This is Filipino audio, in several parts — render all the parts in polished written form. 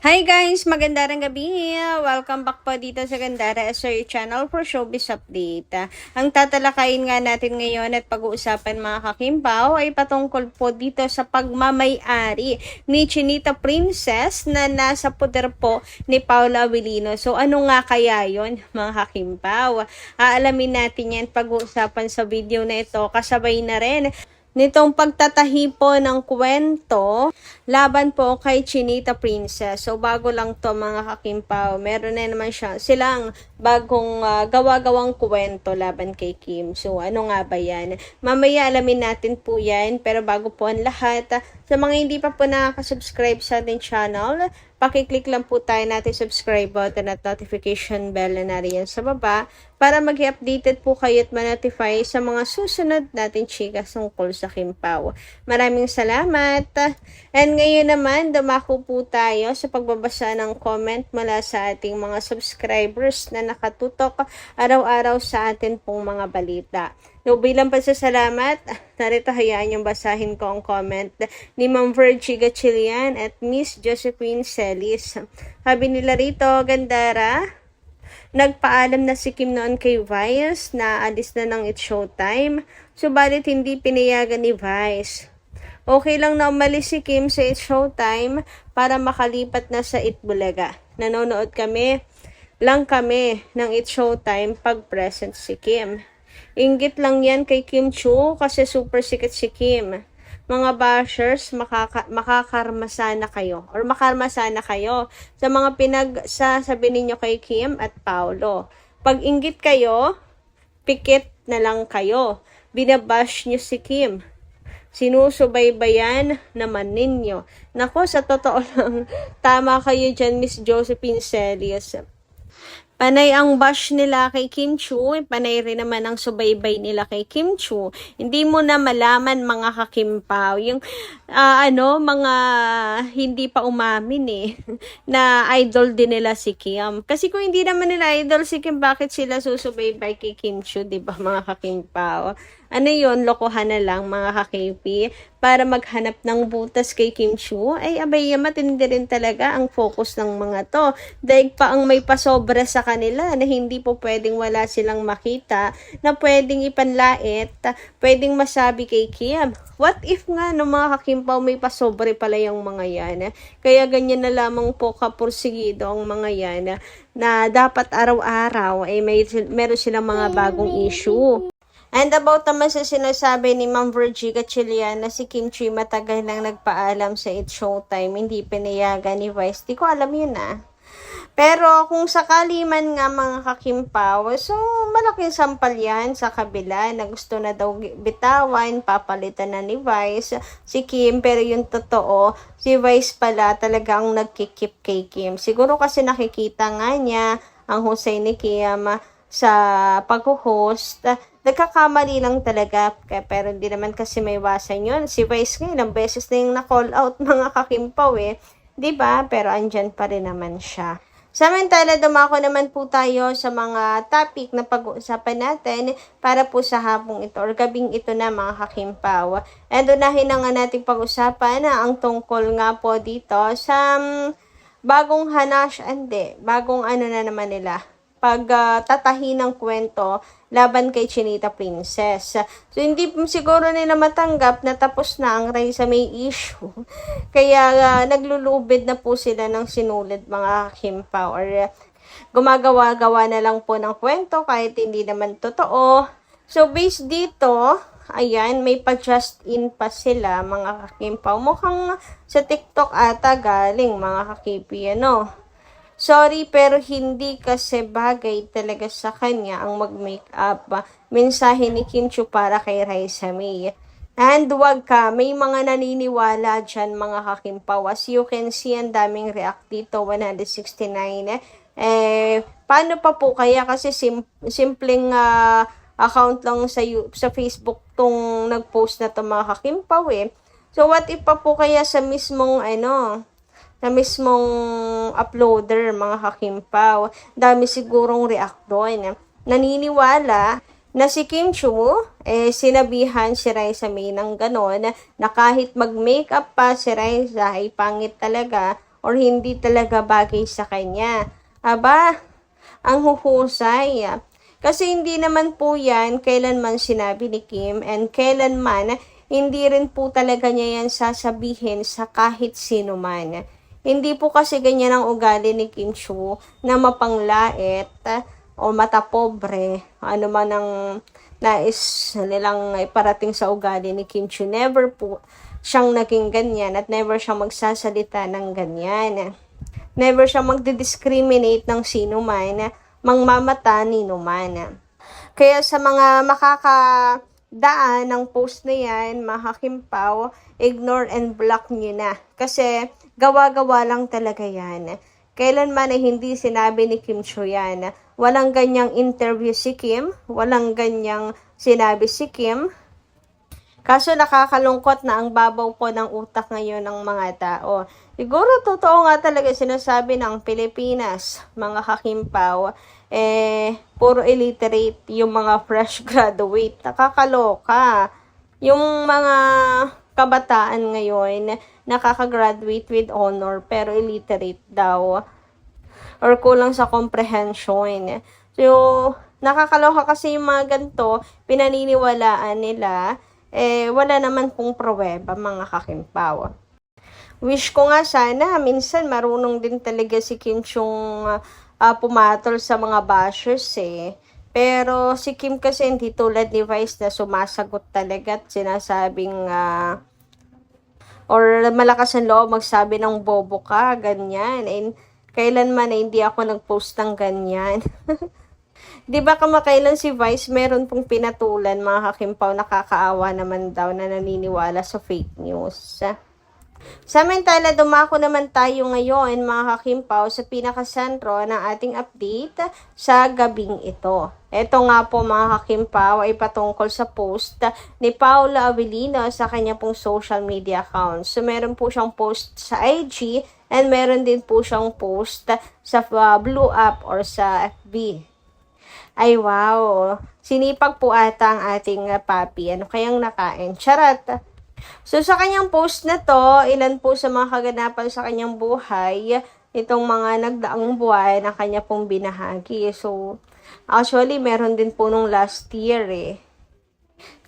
Hi guys! Magandang gabi! Welcome back po dito sa Gandara SR Channel for Showbiz Update. Ang tatalakayin nga natin ngayon at pag-uusapan mga kakimbaw ay patungkol po dito sa pagmamay-ari ni Chinita Princess na nasa poder po ni Paula Avellino. So ano nga kaya yon mga kakimbaw? Aalamin natin yan pag-uusapan sa video na ito, kasabay na rin nitong pagtatahi po ng kwento laban po kay Chinita Princess. So bago lang to mga kakimpaw, meron na naman silang bagong gawa-gawang kwento laban kay Kim. So ano nga ba yan? Mamaya alamin natin po yan, pero bago po ang lahat, sa mga hindi pa po nakaka-subscribe sa ating channel, pakiclick lang po tayo natin subscribe button at notification bell na nariyan sa baba para mag-updated po kayo at ma-notify sa mga susunod natin chika tungkol sa Kimpaw. Maraming salamat! And ngayon naman, dumako po tayo sa pagbabasa ng comment mula sa ating mga subscribers na nakatutok araw-araw sa atin pong mga balita. So, bilang pasasalamat, narito hayaan yung basahin ko ang comment ni Ma'am Virgie Gatchilian at Miss Josephine Celis. Sabi nila rito, Gandara, nagpaalam na si Kim noon kay Vice na alis na ng It's Showtime, subalit hindi pinayagan ni Vice. Okay lang na umalis si Kim sa It's Showtime para makalipat na sa Itbulaga. Nanonood kami ng It's Showtime pag present si Kim. Inggit lang yan kay Kim Chiu kasi super sikat si Kim. Mga bashers, makakarmasana kayo or makarmasana kayo sa mga pinagsasabi ninyo kay Kim at Paolo. Pag inggit kayo, pikit na lang kayo. Binabash nyo si Kim. Sinusubaybayan naman ninyo. Nako, sa totoo lang, tama kayo dyan, Miss Josephine Celis. Panay ang bash nila kay Kim Chiu, panay rin naman ang subaybay nila kay Kim Chiu. Hindi mo na malaman mga kakimpaw, yung mga hindi pa umamin na idol din nila si Kim. Kasi kung hindi naman nila idol si Kim, bakit sila susubaybay kay Kim Chiu, di ba mga kakimpaw? Ano yun, lokohan na lang mga kakipi para maghanap ng butas kay Kim Chiu. Ay abay, matindi rin talaga ang focus ng mga to. Dahil pa ang may pasobra sa kanila na hindi po pwedeng wala silang makita, na pwedeng ipanlait, pwedeng masabi kay Kim. What if nga no mga kakimpaw may pasobre pala yung mga yan? Kaya ganyan na lamang po kapursigido ang mga yan na dapat araw-araw ay meron silang mga bagong issue. And about naman sa sinasabi ni Ma'am Virgie Gatchilian na si Kim Chiu matagal nang nagpaalam sa It's Showtime, hindi pinayagan ni Vice. Di ko alam yun Pero kung sakali man nga mga kakimpaw, so malaking sampal yan sa kabila na gusto na daw bitawan, papalitan na ni Vice si Kim. Pero yung totoo, si Vice pala talagang nagkikip kay Kim. Siguro kasi nakikita nga niya ang husay ni Kim sa pag-host. Nagkakamali lang talaga, pero hindi naman kasi may iwasan yun. Si Vice nga, ilang beses na yung na-call out mga kakimpaw diba? Pero andyan pa rin naman siya. Samantala, dumako naman po tayo sa mga topic na pag-uusapan natin para po sa hapong ito or gabing ito na mga kakimpaw. And unahin na nga natin pag-usapan ang tungkol nga po dito sa bagong bagong na naman nila. Pagtatahi ng kwento laban kay Chinita Princess. So, hindi siguro nila matanggap na tapos na ang Raisa May issue. Kaya naglulubid na po sila ng sinulid mga Kimpaw or gumagawa-gawa na lang po ng kwento kahit hindi naman totoo. So, based dito, ayan, may pa-just in pa sila mga Kimpaw. Mukhang sa TikTok ata galing mga kakipi, Sorry, pero hindi kasi bagay talaga sa kanya ang mag-makeup. Mensahe ni Kim Chiu para kay Raisa May. And wag ka, may mga naniniwala dyan mga kakimpaw. As you can see, ang daming react dito, 169. Paano pa po kaya? Kasi simpleng account lang sa Facebook tong nag-post na to mga kakimpaw So what if pa po kaya sa mismong uploader, mga kakimpaw. Dami sigurong react doon. Naniniwala na si Kim Chiu, sinabihan si Raisa May ng ganon, na kahit mag-makeup pa si Raisa ay pangit talaga or hindi talaga bagay sa kanya. Aba, ang huhusay. Kasi hindi naman po yan kailanman sinabi ni Kim, and kailanman hindi rin po talaga niya yan sasabihin sa kahit sino man. Hindi po kasi ganyan ang ugali ni Kim Chiu na mapanglait o mata pobre, ano man ang nais nilang iparating sa ugali ni Kim Chiu. Never po siyang naging ganyan at never siyang magsasalita ng ganyan. Never siyang magdi-discriminate ng sino man, mangmamata nino man. Kaya sa mga makakadaan ng post na yan, mga Kimpaw, ignore and block nyo na. Kasi gawa-gawa lang talaga yan. Kailanman ay hindi sinabi ni Kim Chiu yan. Walang ganyang interview si Kim, walang ganyang sinabi si Kim. Kaso nakakalungkot na ang babaw po ng utak ngayon ng mga tao. Siguro totoo nga talaga sinasabi ng Pilipinas, mga Kakimpaw, puro illiterate yung mga fresh graduate. Nakakaloka. Yung mga kabataan ngayon, nakakagraduate with honor, pero illiterate daw. Or kulang sa comprehension. So, nakakaloka kasi yung mga ganito, pinaniniwalaan nila, wala naman pong pruweba, mga Kakimpaw. Wish ko nga sana, minsan marunong din talaga si Kim Chiung pumatol sa mga bashers Pero si Kim kasi hindi tulad ni Vice na sumasagot talaga at sinasabing or malakas ang loob magsabi ng bobo ka, ganyan. And kailanman hindi ako nag-post ng ganyan. Di ba kamakailan si Vice meron pong pinatulan, mga Kakimpaw, nakakaawa naman daw na naniniwala sa fake news. Samantala, dumako naman tayo ngayon, mga Kakimpaw, sa pinakasentro ng ating update sa gabing ito. Ito nga po, mga Kakimpaw, ay patungkol sa post ni Paula Avellino sa kanya pong social media account. So, meron po siyang post sa IG and meron din po siyang post sa Blue App or sa FB. Ay, wow. Sinipag po ata ang ating papi. Ano kayang nakain? Charat. So, sa kanyang post na to, ilan po sa mga kaganapan sa kanyang buhay, itong mga nagdaang buwan na kanya pong binahagi. So, actually, meron din po nung last year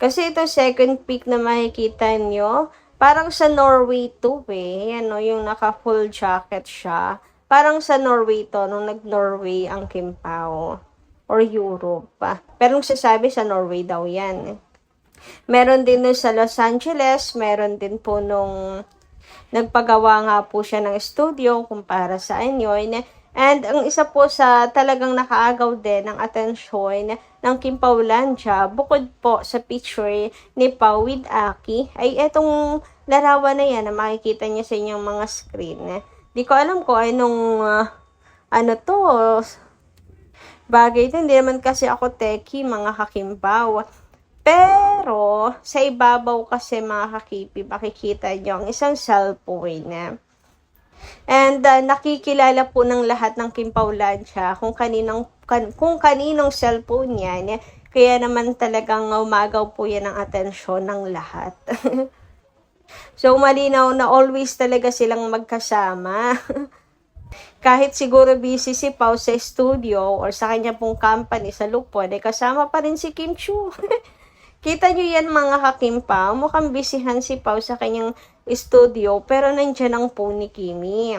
Kasi ito second peak na makikita nyo, parang sa Norway to Ano, yung naka full jacket siya. Parang sa Norway to, nung nag-Norway ang Kimpaw. Or Europe Pero sasabi sa Norway daw yan Meron din nun sa Los Angeles, meron din po nung nagpagawa nga po siya ng studio kumpara sa yun. And ang isa po sa talagang nakaagaw din ng atensyon ng Kimpawlandia, bukod po sa picture ni Pau with Aki, ay etong larawan na yan na makikita niya sa inyong mga screen. Di ko alam kung anong ano to, bagay ito. Hindi naman kasi ako techie, mga Kakimpaw. Pero, sa ibabaw kasi, mga kakipi, makikita nyo ang isang cellphone And nakikilala po ng lahat ng Kimpawlandia kung kaninong cellphone yan. Kaya naman talagang umagaw po yan ang atensyon ng lahat. So, malinaw na always talaga silang magkasama. Kahit siguro busy si Pau sa studio or sa kanya pong company sa Lupon, kasama pa rin si Kim Chiu. Kita nyo yan, mga Kakimpaw, mukhang bisihan si Pau sa kanyang studio, pero nandyan ang phone ni Kimi.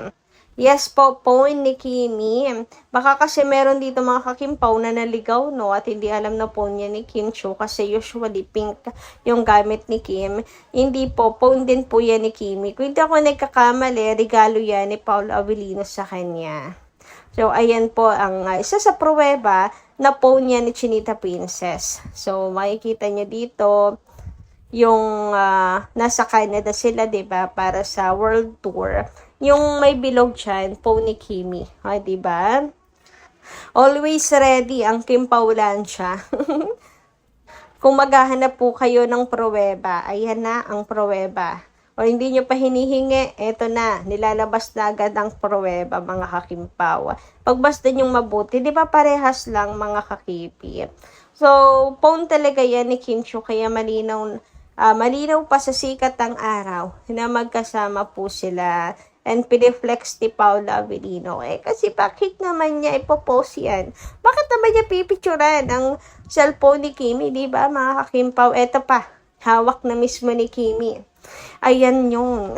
Yes po, phone ni Kimi. Baka kasi meron dito, mga Kakimpaw, na naligaw, no, at hindi alam na phone niya ni Kim Chiu, kasi usually pink yung gamit ni Kim. Hindi po, phone din po yan ni Kimi. Kung hindi ako nagkakamali, regalo yan ni Paula Avellino sa kanya. So, ayan po ang isa sa pruweba na phone niya ni Chinita Princess. So, makikita niyo dito yung nasa Canada sila, diba? Para sa world tour. Yung may bilog dyan, phone ni Kimi. Diba? Always ready ang Kimpawlandia. Kung maghahanap po kayo ng pruweba, ayan na ang pruweba. O hindi nyo pa hinihingi, eto na, nilalabas na agad ang pruweba, mga Kakimpaw. Pagbasta nyong mabuti, di ba parehas lang, mga kakipi? So, phone talaga yan ni Kim Chiu, kaya malinaw pa sa sikat ng araw na magkasama po sila and piniflex ni Paula Avellino. Kasi bakit naman niya ipopost yan? Bakit naman niya pipicturan ang cellphone ni Kimi, di ba mga kakimpaw? Eto pa, hawak na mismo ni Kimi. Ayan yung...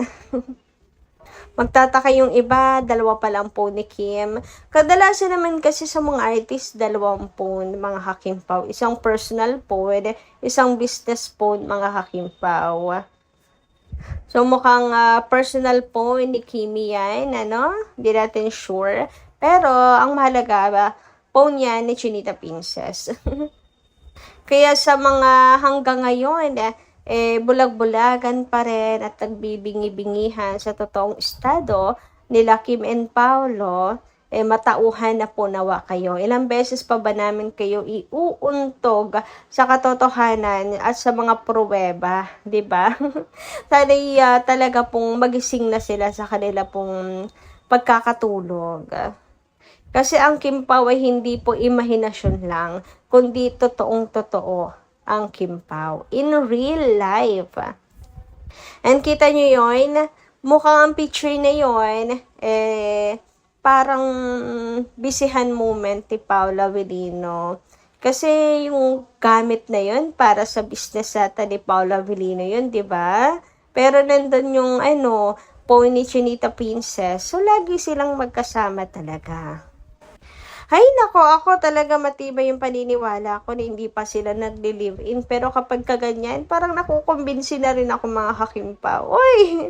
Magtataka yung iba, 2 pa lang po ni Kim. Kadalasan naman kasi sa mga artist, 2 phone, mga hakimpaw. Isang personal phone, isang business phone, mga hakimpaw. So, mukhang personal phone ni Kimi yan, ano? Hindi natin sure. Pero, ang mahalaga, phone yan ni Chinita Princess. Kaya sa mga hanggang ngayon, bulag-bulagan pa rin at nagbibingi-bingihan sa totoong estado nila Kim and Paolo, matauhan na po nawa kayo. Ilang beses pa ba namin kayo iuuntog sa katotohanan at sa mga pruweba, di ba? Sana talaga pong magising na sila sa kanila pong pagkakatulog. Kasi ang Kim Pao ay hindi po imahinasyon lang, kundi totoong-totoo ang Kim Pao in real life. And kita nyo yun, mukhang ang picture na yun, parang bisihan moment ni Paula Avellino. Kasi yung gamit na yun para sa business ata ni Paula Avellino yun, di ba? Pero nandun yung phone ni Chinita Princess. So, lagi silang magkasama talaga. Hay nako, ako talaga matibay yung paniniwala ko na hindi pa sila nagli-live-in. Pero kapag kaganyan, parang nakukumbinsi na rin ako mga hakimpaw. Uy!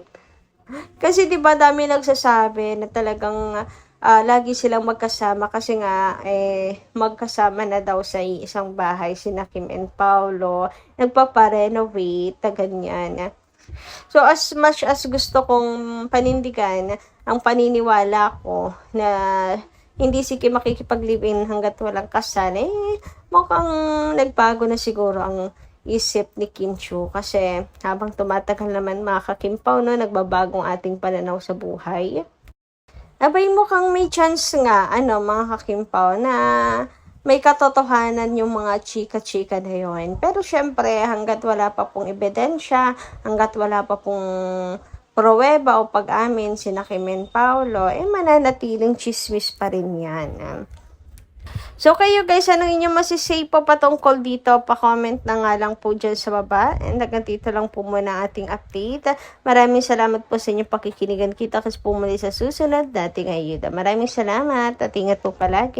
Kasi diba dami nagsasabi na talagang lagi silang magkasama kasi nga magkasama na daw sa isang bahay sina Kim and Paolo. Nagpapa-renovate na ganyan. So as much as gusto kong panindigan ang paniniwala ko na hindi si Kim makikipag-live-in hanggat walang kasal, mukhang nagbago na siguro ang isip ni Kim Chiu. Kasi habang tumatagal naman mga kakimpaw, nagbabagong ating pananaw sa buhay. Abay mukhang may chance nga, mga kakimpaw, na may katotohanan yung mga chika-chika na yun. Pero syempre, hanggat wala pa pong ebidensya, hanggat wala pa pong pruweba o pag-amin sina Kim and Paolo, mananatiling chismis pa rin yan. So kayo guys, anong inyong masisay po patungkol dito? Pa-comment na nga lang po dyan sa baba. And hanggang dito lang po muna ating update. Maraming salamat po sa inyong pakikinigan. Kita kasi po muli sa susunod dating ayuda. Maraming salamat at ingat po palagi.